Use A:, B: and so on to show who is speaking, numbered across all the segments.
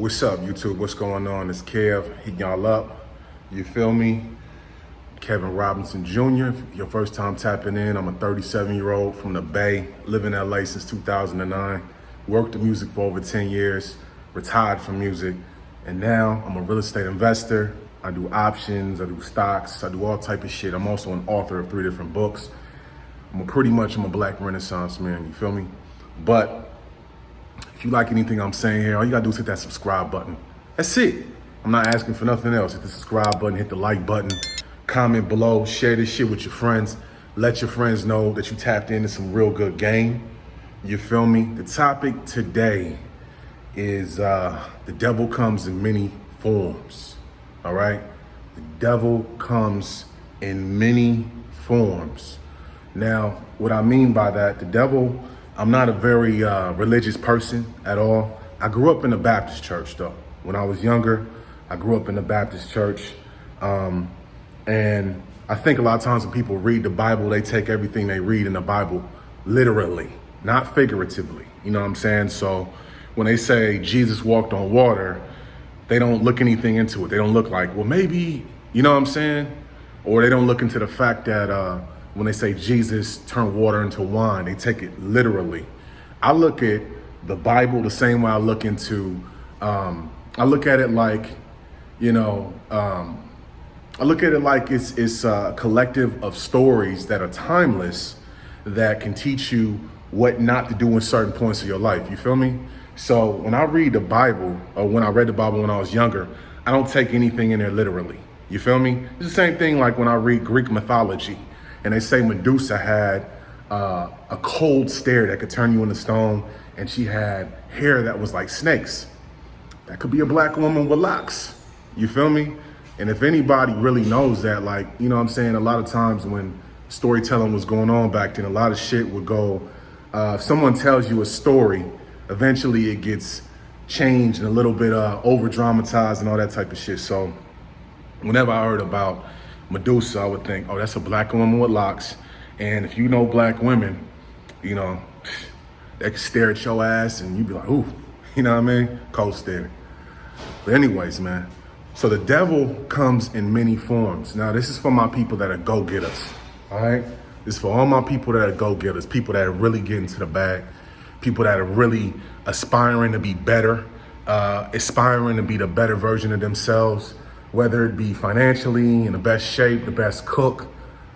A: What's up, YouTube? What's going on? It's Kev hitting y'all up. You feel me? Kevin Robinson Jr. If your first time tapping in, I'm a 37-year-old from the Bay, live in LA since 2009. Worked in music for over 10 years, retired from music, and now I'm a real estate investor. I do options, I do stocks, I do all type of shit. I'm also an author of 3 different books. I'm a black renaissance man, you feel me? But if you like anything I'm saying here, all you gotta do is hit that subscribe button. That's it. I'm not asking for nothing else. Hit the subscribe button, hit the like button, comment below, share this shit with your friends. Let your friends know that you tapped into some real good game. You feel me? The topic today is the devil comes in many forms, all right? The devil comes in many forms. Now, what I mean by that, the devil, I'm not a very religious person at all. I grew up in a Baptist church though. When I was younger, I grew up in the Baptist church. And I think a lot of times when people read the Bible, they take everything they read in the Bible literally, not figuratively. You know what I'm saying? So when they say Jesus walked on water, they don't look anything into it. They don't look like, well, maybe, you know what I'm saying? Or they don't look into the fact that when they say Jesus turned water into wine, they take it literally. I look at the Bible the same way I look into, I look at it like, I look at it like it's a collective of stories that are timeless that can teach you what not to do in certain points of your life. You feel me? So when I read the Bible, or when I read the Bible when I was younger, I don't take anything in there literally. You feel me? It's the same thing like when I read Greek mythology and they say Medusa had a cold stare that could turn you into stone, and she had hair that was like snakes. That could be a black woman with locks. You feel me? And if anybody really knows that, like, you know what I'm saying, a lot of times when storytelling was going on back then, a lot of shit would go, if someone tells you a story, eventually it gets changed and a little bit over dramatized and all that type of shit. So whenever I heard about Medusa, I would think, oh, that's a black woman with locks. And if you know black women, you know, they can stare at your ass and you'd be like, ooh, you know what I mean? Cold stare. But anyways, man. So the devil comes in many forms. Now, this is for my people that are go-getters, all right? This is for all my people that are go-getters, people that are really getting to the bag, people that are really aspiring to be better, aspiring to be the better version of themselves, whether it be financially, in the best shape, the best cook.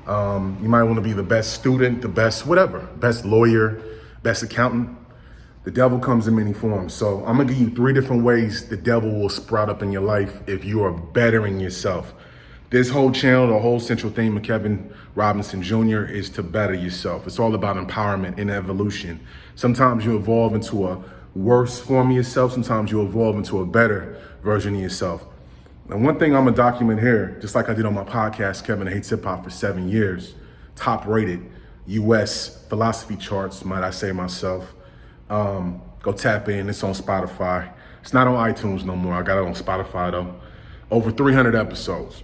A: You might want to be the best student, the best whatever, best lawyer, best accountant. The devil comes in many forms. So I'm gonna give you 3 different ways the devil will sprout up in your life if you are bettering yourself. This whole channel, the whole central theme of Kevin Robinson Jr. is to better yourself. It's all about empowerment and evolution. Sometimes you evolve into a worse form of yourself. Sometimes you evolve into a better version of yourself. And one thing I'm gonna document here, just like I did on my podcast, Kevin Hates Hip Hop, for 7 years, top rated US philosophy charts, might I say myself. Go tap in, it's on Spotify. It's not on iTunes no more. I got it on Spotify though. Over 300 episodes.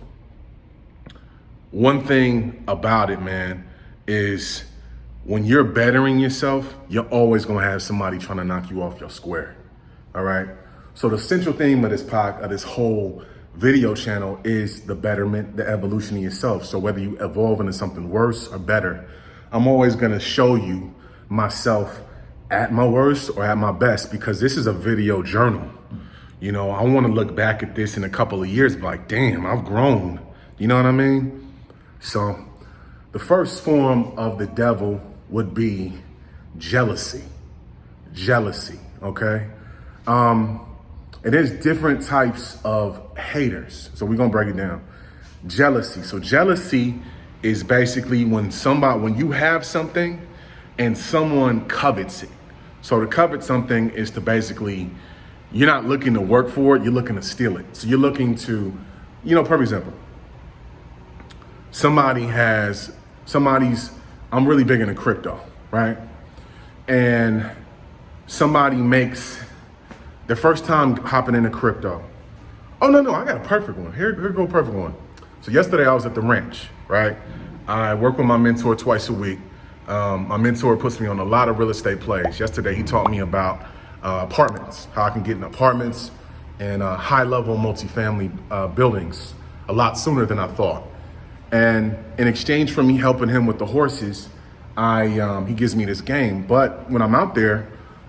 A: One thing about it, man, is when you're bettering yourself, you're always gonna have somebody trying to knock you off your square, all right? So the central theme of this whole video channel is the betterment, the evolution of yourself. So whether you evolve into something worse or better, I'm always gonna show you myself at my worst or at my best, because this is a video journal. You know, I want to look back at this in a couple of years, like, damn, I've grown. You know what I mean? So the first form of the devil would be jealousy. Jealousy, okay? And there's different types of haters. So we're going to break it down. Jealousy. So jealousy is basically when you have something and someone covets it. So to covet something is to basically, you're not looking to work for it, you're looking to steal it. So you're looking to, perfect example. I'm really big into crypto, right? And somebody makes their first time hopping into crypto. Oh, no, I got a perfect one. Here go a perfect one. So yesterday I was at the ranch, right? I work with my mentor twice a week. My mentor puts me on a lot of real estate plays. Yesterday, he taught me about apartments, how I can get in apartments, and high-level multifamily buildings a lot sooner than I thought. And in exchange for me helping him with the horses, he gives me this game. But when I'm out there,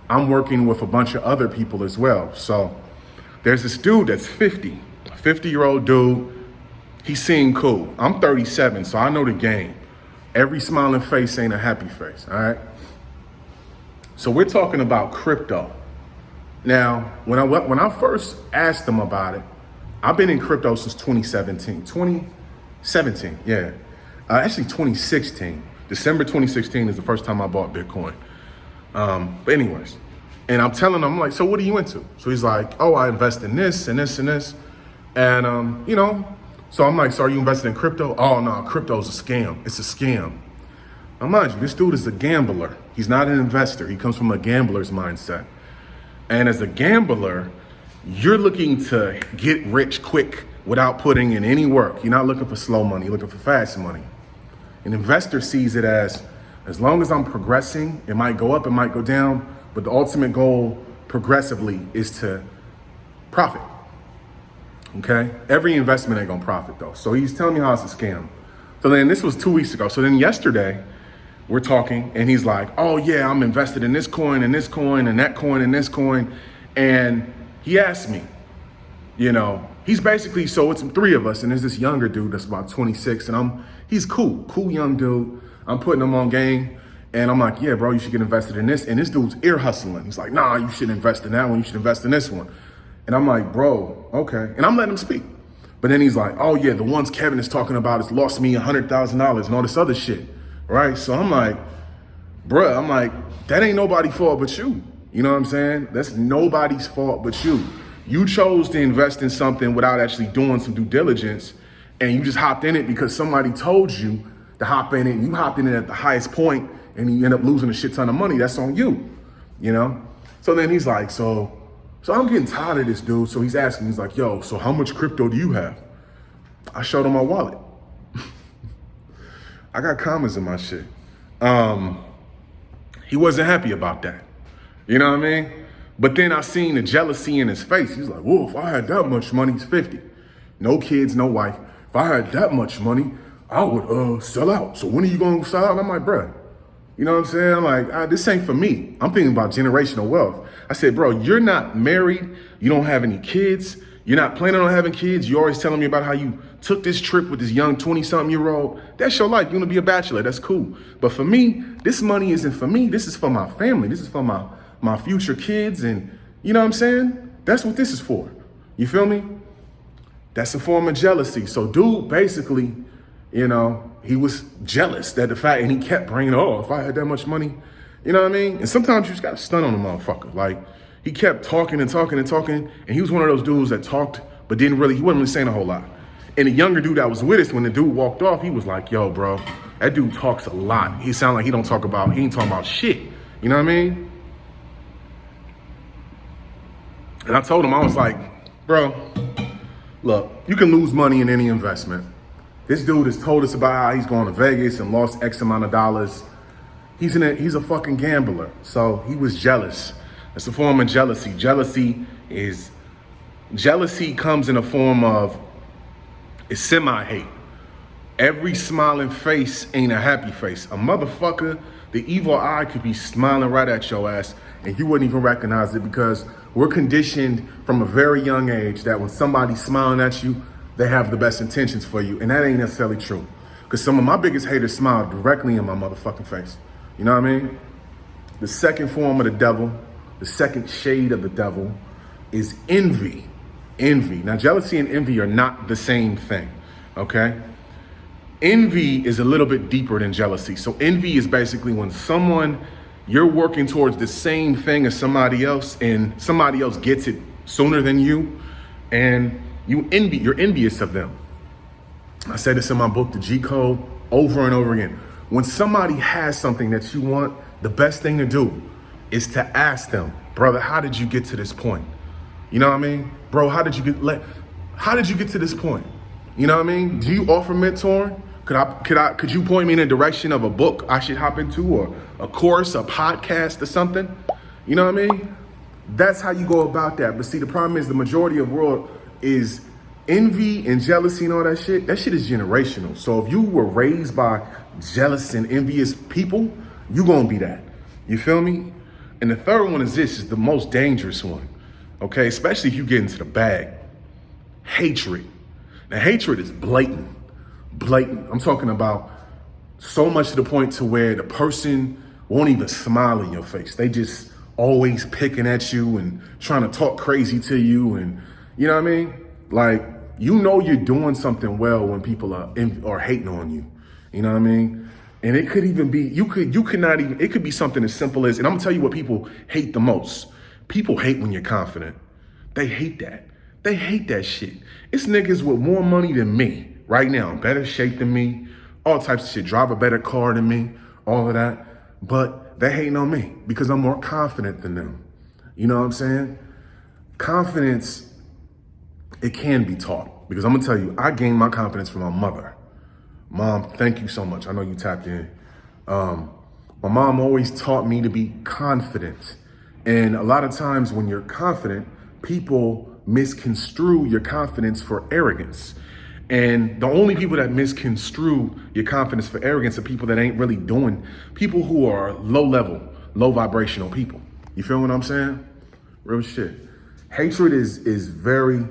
A: I'm working with a bunch of other people as well. So there's this dude that's 50, a 50-year-old dude. He seemed cool. I'm 37, so I know the game. Every smiling face ain't a happy face, all right? So we're talking about crypto. Now, when I first asked him about it, I've been in crypto since 2017. 2017, yeah. Actually, 2016. December 2016 is the first time I bought Bitcoin. But anyways, and I'm telling him, I'm like, so what are you into? So he's like, oh, I invest in this and this and this. And, so I'm like, so are you invested in crypto? Oh, no, crypto is a scam. It's a scam. Now, mind you, this dude is a gambler. He's not an investor. He comes from a gambler's mindset. And as a gambler, you're looking to get rich quick without putting in any work. You're not looking for slow money, you're looking for fast money. An investor sees it as long as I'm progressing, it might go up, it might go down, but the ultimate goal progressively is to profit. Okay? Every investment ain't gonna profit though. So he's telling me how it's a scam. So then this was 2 weeks ago. So then yesterday, we're talking and he's like, oh yeah, I'm invested in this coin and this coin and that coin and this coin. And he asked me, he's basically, so it's three of us and there's this younger dude that's about 26 and he's cool young dude. I'm putting him on game and I'm like, yeah, bro, you should get invested in this. And this dude's ear hustling. He's like, nah, you should invest in that one. You should invest in this one. And I'm like, bro, okay. And I'm letting him speak. But then he's like, oh yeah, the ones Kevin is talking about has lost me $100,000 and all this other shit. Right? So I'm like, bruh, that ain't nobody's fault but you. You know what I'm saying? That's nobody's fault but you. You chose to invest in something without actually doing some due diligence, and you just hopped in it because somebody told you to hop in it, and you hopped in it at the highest point, and you end up losing a shit ton of money. That's on you, So then he's like, so I'm getting tired of this dude. So he's asking, he's like, yo, so how much crypto do you have? I showed him my wallet. I got commas in my shit. He wasn't happy about that. You know what I mean? But then I seen the jealousy in his face. He's like, whoa, if I had that much money, he's 50. No kids, no wife. If I had that much money, I would sell out. So when are you gonna sell out? I'm like, bruh, you know what I'm saying? I'm like, this ain't for me. I'm thinking about generational wealth. I said, bro, you're not married. You don't have any kids. You're not planning on having kids. You're always telling me about how you took this trip with this young 20-something-year-old. That's your life. You want to be a bachelor. That's cool. But for me, this money isn't for me. This is for my family. This is for my future kids. And you know what I'm saying? That's what this is for. You feel me? That's a form of jealousy. So dude, basically, he was jealous that the fact, and he kept bringing, oh, if I had that much money, you know what I mean? And sometimes you just got to stun on the motherfucker. Like, he kept talking and talking and talking, and he was one of those dudes that talked, but he wasn't really saying a whole lot. And the younger dude that was with us, when the dude walked off, he was like, yo, bro, that dude talks a lot. He sound like he ain't talking about shit. You know what I mean? And I told him, I was like, bro, look, you can lose money in any investment. This dude has told us about how he's going to Vegas and lost X amount of dollars. He's a fucking gambler. So he was jealous. It's a form of jealousy. Jealousy comes in a form of semi-hate. Every smiling face ain't a happy face. A motherfucker, the evil eye could be smiling right at your ass and you wouldn't even recognize it because we're conditioned from a very young age that when somebody's smiling at you, they have the best intentions for you. And that ain't necessarily true. Because some of my biggest haters smile directly in my motherfucking face. You know what I mean? The second form of the devil, the second shade of the devil is envy. Envy. Now, jealousy and envy are not the same thing, okay? Envy is a little bit deeper than jealousy. So envy is basically when you're working towards the same thing as somebody else and somebody else gets it sooner than you and you're envious of them. I say this in my book, The G Code, over and over again. When somebody has something that you want, the best thing to do is to ask them, brother, how did you get to this point? You know what I mean? Bro, how did you get to this point? You know what I mean? Do you offer mentoring? Could you point me in a direction of a book I should hop into or a course, a podcast or something? You know what I mean? That's how you go about that. But see, the problem is the majority of the world is envy and jealousy and all that shit. That shit is generational. So if you were raised by jealous and envious people, you gonna be that. You feel me? And the third one is the most dangerous one. Okay, especially if you get into the bag. Hatred. Now, hatred is blatant. Blatant. I'm talking about so much to the point to where the person won't even smile in your face. They just always picking at you and trying to talk crazy to you. And you know what I mean? Like, you know you're doing something well when people are hating on you. You know what I mean? And it could even be, you could not even, it could be something as simple as, and I'm gonna tell you what people hate the most. People hate when you're confident. They hate that. They hate that shit. It's niggas with more money than me right now, better shape than me, all types of shit, drive a better car than me, all of that. But they hating on me because I'm more confident than them. You know what I'm saying? Confidence, it can be taught, because I'm gonna tell you, I gained my confidence from my mother. Mom, thank you so much. I know you tapped in. My mom always taught me to be confident. And a lot of times when you're confident, people misconstrue your confidence for arrogance. And the only people that misconstrue your confidence for arrogance are people that ain't really doing, people who are low level, low vibrational people. You feel what I'm saying? Real shit. Hatred is very,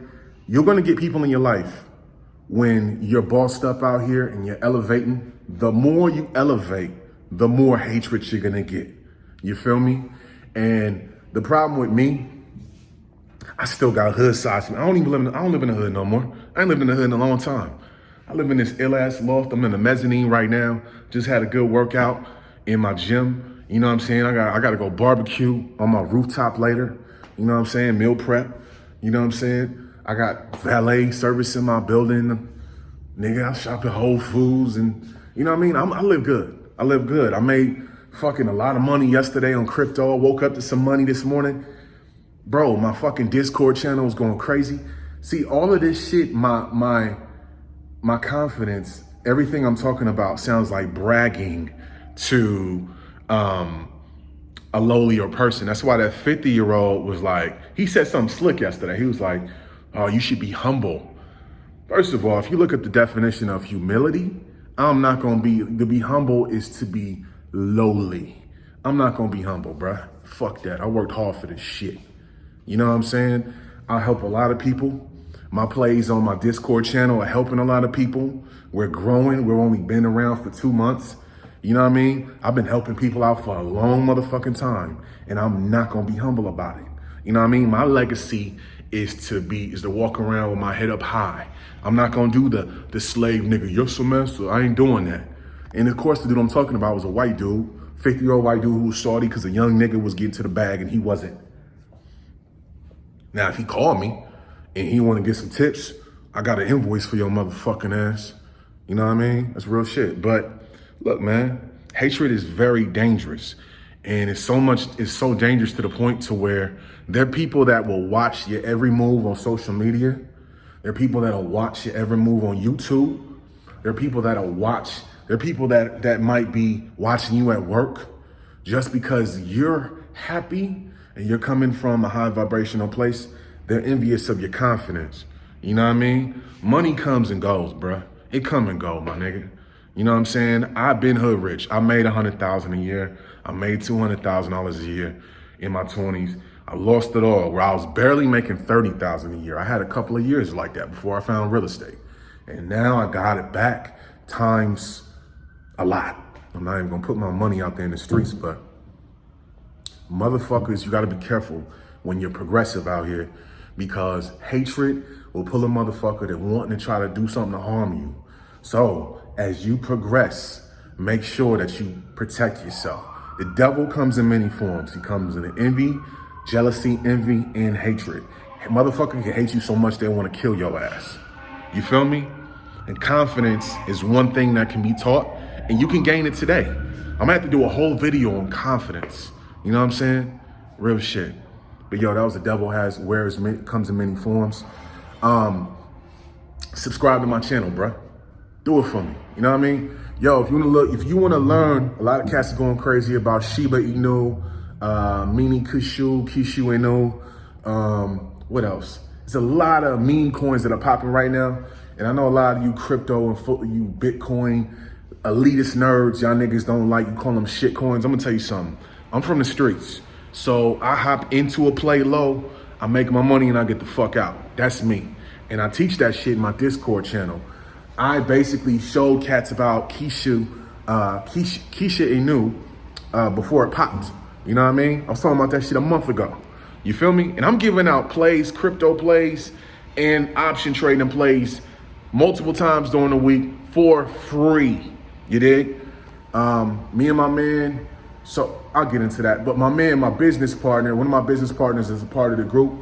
A: you're gonna get people in your life when you're bossed up out here and you're elevating. The more you elevate, the more hatred you're gonna get. You feel me? And the problem with me, I still got hood side to me. I don't live in the hood no more. I ain't lived in the hood in a long time. I live in this ill ass loft. I'm in the mezzanine right now. Just had a good workout in my gym. You know what I'm saying? I gotta go barbecue on my rooftop later. You know what I'm saying? Meal prep. You know what I'm saying? I got valet service in my building. Nigga, I shop at Whole Foods, and you know what I mean? I live good. I live good. I made fucking a lot of money yesterday on crypto. I woke up to some money this morning. Bro, my fucking Discord channel was going crazy. See, all of this shit, my confidence, everything I'm talking about sounds like bragging to a lowlier person. That's why that 50-year-old was like, he said something slick yesterday. He was like, oh, you should be humble. First of all, if you look at the definition of humility, I'm not gonna be, to be humble is to be lowly. I'm not gonna be humble, bruh. Fuck that. I worked hard for this shit. You know what I'm saying? I help a lot of people. My plays on my Discord channel are helping a lot of people. We're growing. We've only been around for 2 months. You know what I mean? I've been helping people out for a long motherfucking time, and I'm not gonna be humble about it. You know what I mean? My legacy is to walk around with my head up high. I'm not gonna do the slave nigga, you're so master. I ain't doing that. And of course, the dude I'm talking about was a white dude, 50-year-old white dude who was salty because a young nigga was getting to the bag and he wasn't. Now, if he called me and he want to get some tips, I got an invoice for your motherfucking ass. You know what I mean? That's real shit. But look, man, hatred is very dangerous. And it's so dangerous to the point to where there are people that will watch your every move on social media. There are people that'll watch your every move on YouTube. There are people that might be watching you at work just because you're happy and you're coming from a high vibrational place. They're envious of your confidence. You know what I mean? Money comes and goes, bruh. It come and go, my nigga. You know what I'm saying? I've been hood rich. I made $100,000 a year. I made $200,000 a year in my 20s. I lost it all, where I was barely making $30,000 a year. I had a couple of years like that before I found real estate. And now I got it back times a lot. I'm not even gonna put my money out there in the streets, but motherfuckers, you gotta be careful when you're progressive out here, because hatred will pull a motherfucker that wanting to try to do something to harm you. So as you progress, make sure that you protect yourself. The devil comes in many forms. He comes in envy, jealousy, envy, and hatred. A motherfucker can hate you so much they want to kill your ass. You feel me? And confidence is one thing that can be taught, and you can gain it today. I'm gonna have to do a whole video on confidence. You know what I'm saying? Real shit. But yo, that was the devil comes in many forms. Subscribe to my channel, bruh. Do it for me. You know what I mean? Yo, if you wanna learn, a lot of cats are going crazy about Shiba Inu, Mini Kishu, what else? There's a lot of meme coins that are popping right now. And I know a lot of you crypto and you Bitcoin elitist nerds, y'all niggas don't like, you call them shit coins. I'm gonna tell you something. I'm from the streets. So I hop into a play low, I make my money and I get the fuck out. That's me. And I teach that shit in my Discord channel. I basically showed cats about Keisha Inu before it popped. You know what I mean? I was talking about that shit a month ago. You feel me? And I'm giving out plays, crypto plays, and option trading plays multiple times during the week for free. You dig? Me and my man, so I'll get into that. But my man, my business partner, one of my business partners is a part of the group.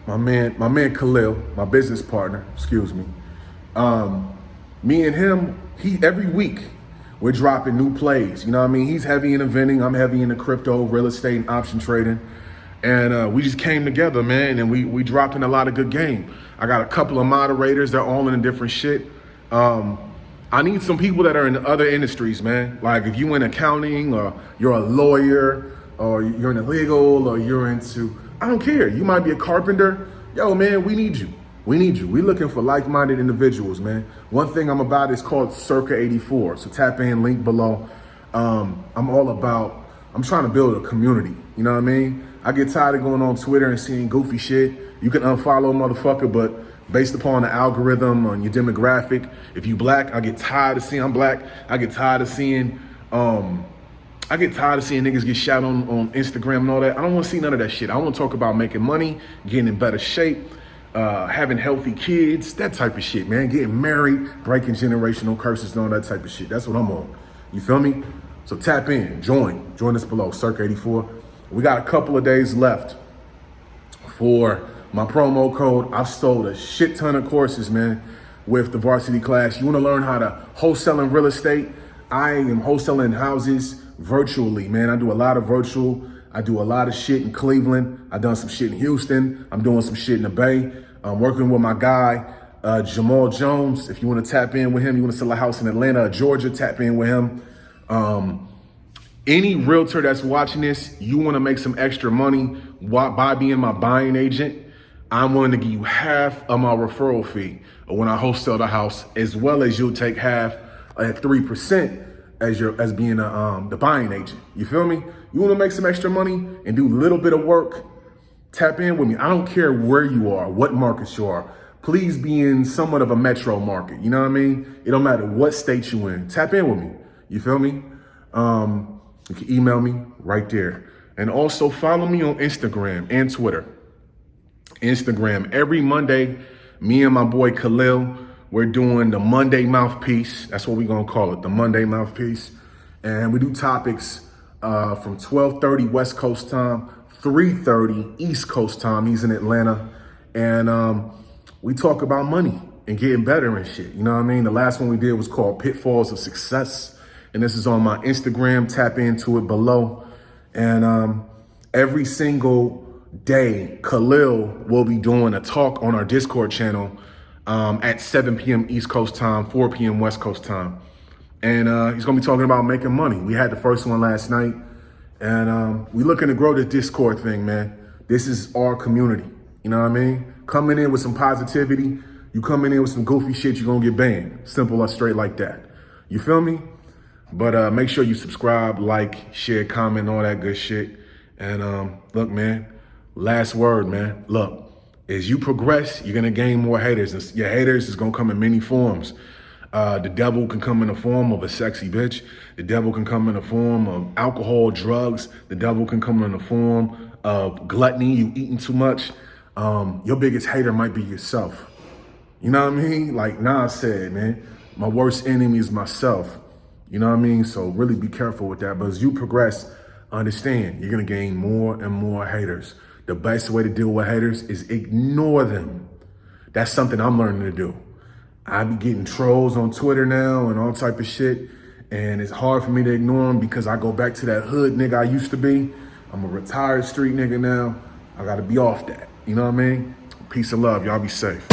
A: My man Khalil, my business partner, excuse me. Me and him, every week we're dropping new plays. You know what I mean? He's heavy in eventing, I'm heavy in the crypto, real estate, and option trading. And we just came together, man, and we dropping a lot of good game. I got a couple of moderators, they're all in a different shit. I need some people that are in other industries, man. Like if you in accounting or you're a lawyer or you're in the legal or you're into, I don't care. You might be a carpenter. Yo, man, we need you. We need you. We're looking for like-minded individuals, man. One thing I'm about is called Circa 84. So tap in, link below. I'm trying to build a community. You know what I mean? I get tired of going on Twitter and seeing goofy shit. You can unfollow a motherfucker, but based upon the algorithm on your demographic, if you black, I get tired of seeing, I'm black. I get tired of seeing niggas get shot on Instagram and all that. I don't want to see none of that shit. I want to talk about making money, getting in better shape, having healthy kids, that type of shit, man. Getting married, breaking generational curses and all that type of shit. That's what I'm on. You feel me? So tap in, join us below, Circa 84. We got a couple of days left for my promo code. I've sold a shit ton of courses, man, with the Varsity class. You want to learn how to wholesale in real estate? I am wholesaling houses virtually, man. I do a lot of virtual. I do a lot of shit in Cleveland. I've done some shit in Houston. I'm doing some shit in the Bay. I'm working with my guy, Jamal Jones. If you want to tap in with him, you want to sell a house in Atlanta or Georgia, tap in with him. Any realtor that's watching this, you want to make some extra money by being my buying agent, I'm willing to give you half of my referral fee when I wholesale the house, as well as you'll take half at 3% as being the buying agent. You feel me? You want to make some extra money and do a little bit of work, tap in with me. I don't care where you are, what markets you are. Please be in somewhat of a metro market. You know what I mean? It don't matter what state you in. Tap in with me. You feel me? You can email me right there. And also follow me on Instagram and Twitter. Instagram, every Monday, me and my boy Khalil, we're doing the Monday Mouthpiece. That's what we're gonna call it, the Monday Mouthpiece. And we do topics from 12:30 West Coast time, 3:30 East Coast time. He's in Atlanta. And we talk about money and getting better and shit. You know what I mean? The last one we did was called Pitfalls of Success. And this is on my Instagram. Tap into it below. And every single day, Khalil will be doing a talk on our Discord channel at 7 p.m. East Coast time, 4 p.m. West Coast time. And he's going to be talking about making money. We had the first one last night. And we're looking to grow the Discord thing, man. This is our community. You know what I mean? Coming in with some positivity. You coming in with some goofy shit, you're going to get banned. Simple or straight like that. You feel me? But make sure you subscribe, like, share, comment, all that good shit. And look, man, last word, man. Look, as you progress, you're going to gain more haters. And your haters is going to come in many forms. The devil can come in the form of a sexy bitch. The devil can come in the form of alcohol, drugs. The devil can come in the form of gluttony, you eating too much. Your biggest hater might be yourself. You know what I mean? Like Nas said, man, my worst enemy is myself. You know what I mean? So really be careful with that. But as you progress, understand you're going to gain more and more haters. The best way to deal with haters is ignore them. That's something I'm learning to do. I be getting trolls on Twitter now and all type of shit. And it's hard for me to ignore them because I go back to that hood nigga I used to be. I'm a retired street nigga now. I got to be off that. You know what I mean? Peace and love. Y'all be safe.